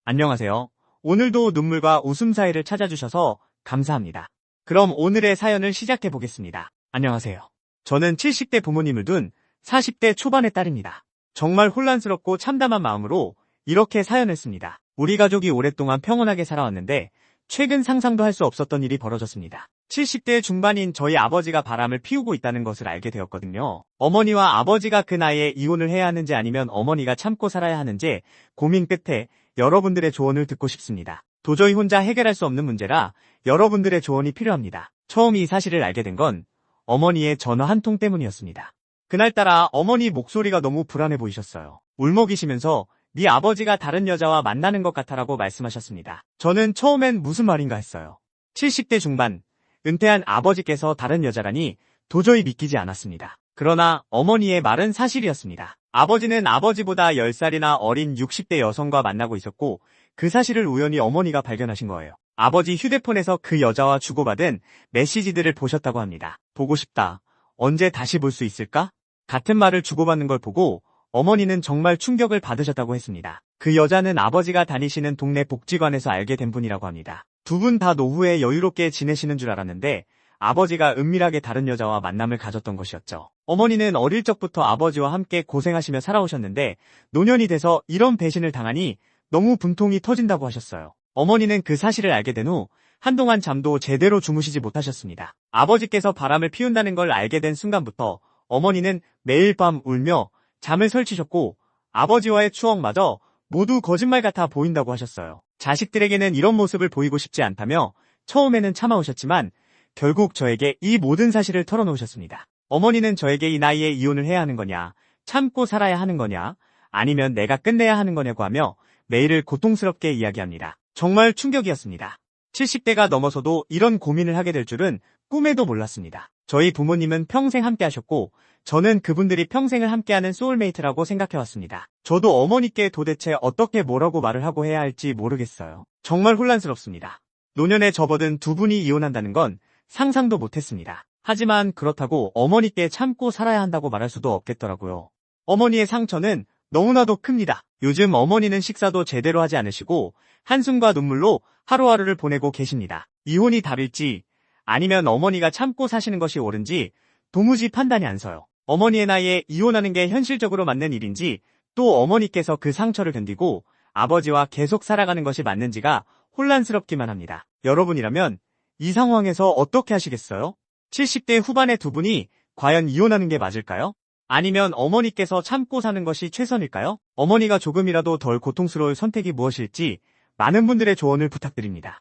안녕하세요. 오늘도 눈물과 웃음 사이를 찾아주셔서 감사합니다. 그럼 오늘의 사연을 시작해 보겠습니다. 안녕하세요. 저는 70대 부모님을 둔 40대 초반의 딸입니다. 정말 혼란스럽고 참담한 마음으로 이렇게 사연을 씁니다. 우리 가족이 오랫동안 평온하게 살아왔는데 최근 상상도 할 수 없었던 일이 벌어졌습니다. 70대 중반인 저희 아버지가 바람을 피우고 있다는 것을 알게 되었거든요. 어머니와 아버지가 그 나이에 이혼을 해야 하는지 아니면 어머니가 참고 살아야 하는지 고민 끝에 여러분들의 조언을 듣고 싶습니다. 도저히 혼자 해결할 수 없는 문제라 여러분들의 조언이 필요합니다. 처음 이 사실을 알게 된 건 어머니의 전화 한 통 때문이었습니다. 그날따라 어머니 목소리가 너무 불안해 보이셨어요. 울먹이시면서 네 아버지가 다른 여자와 만나는 것 같아라고 말씀하셨습니다. 저는 처음엔 무슨 말인가 했어요. 70대 중반, 은퇴한 아버지께서 다른 여자라니 도저히 믿기지 않았습니다. 그러나 어머니의 말은 사실이었습니다. 아버지는 아버지보다 10살이나 어린 60대 여성과 만나고 있었고 그 사실을 우연히 어머니가 발견하신 거예요. 아버지 휴대폰에서 그 여자와 주고받은 메시지들을 보셨다고 합니다. 보고 싶다. 언제 다시 볼 수 있을까? 같은 말을 주고받는 걸 보고 어머니는 정말 충격을 받으셨다고 했습니다. 그 여자는 아버지가 다니시는 동네 복지관에서 알게 된 분이라고 합니다. 두 분 다 노후에 여유롭게 지내시는 줄 알았는데 아버지가 은밀하게 다른 여자와 만남을 가졌던 것이었죠. 어머니는 어릴 적부터 아버지와 함께 고생하시며 살아오셨는데 노년이 돼서 이런 배신을 당하니 너무 분통이 터진다고 하셨어요. 어머니는 그 사실을 알게 된 후 한동안 잠도 제대로 주무시지 못하셨습니다. 아버지께서 바람을 피운다는 걸 알게 된 순간부터 어머니는 매일 밤 울며 잠을 설치셨고 아버지와의 추억마저 모두 거짓말 같아 보인다고 하셨어요. 자식들에게는 이런 모습을 보이고 싶지 않다며 처음에는 참아오셨지만 결국 저에게 이 모든 사실을 털어놓으셨습니다. 어머니는 저에게 이 나이에 이혼을 해야 하는 거냐, 참고 살아야 하는 거냐, 아니면 내가 끝내야 하는 거냐고 하며 매일을 고통스럽게 이야기합니다. 정말 충격이었습니다. 70대가 넘어서도 이런 고민을 하게 될 줄은 꿈에도 몰랐습니다. 저희 부모님은 평생 함께 하셨고 저는 그분들이 평생을 함께하는 소울메이트라고 생각해왔습니다. 저도 어머니께 도대체 어떻게 뭐라고 말을 하고 해야 할지 모르겠어요. 정말 혼란스럽습니다. 노년에 접어든 두 분이 이혼한다는 건 상상도 못했습니다. 하지만 그렇다고 어머니께 참고 살아야 한다고 말할 수도 없겠더라고요. 어머니의 상처는 너무나도 큽니다. 요즘 어머니는 식사도 제대로 하지 않으시고 한숨과 눈물로 하루하루를 보내고 계십니다. 이혼이 답일지 아니면 어머니가 참고 사시는 것이 옳은지 도무지 판단이 안 서요. 어머니의 나이에 이혼하는 게 현실적으로 맞는 일인지 또 어머니께서 그 상처를 견디고 아버지와 계속 살아가는 것이 맞는지가 혼란스럽기만 합니다. 여러분이라면 이 상황에서 어떻게 하시겠어요? 70대 후반의 두 분이 과연 이혼하는 게 맞을까요? 아니면 어머니께서 참고 사는 것이 최선일까요? 어머니가 조금이라도 덜 고통스러울 선택이 무엇일지 많은 분들의 조언을 부탁드립니다.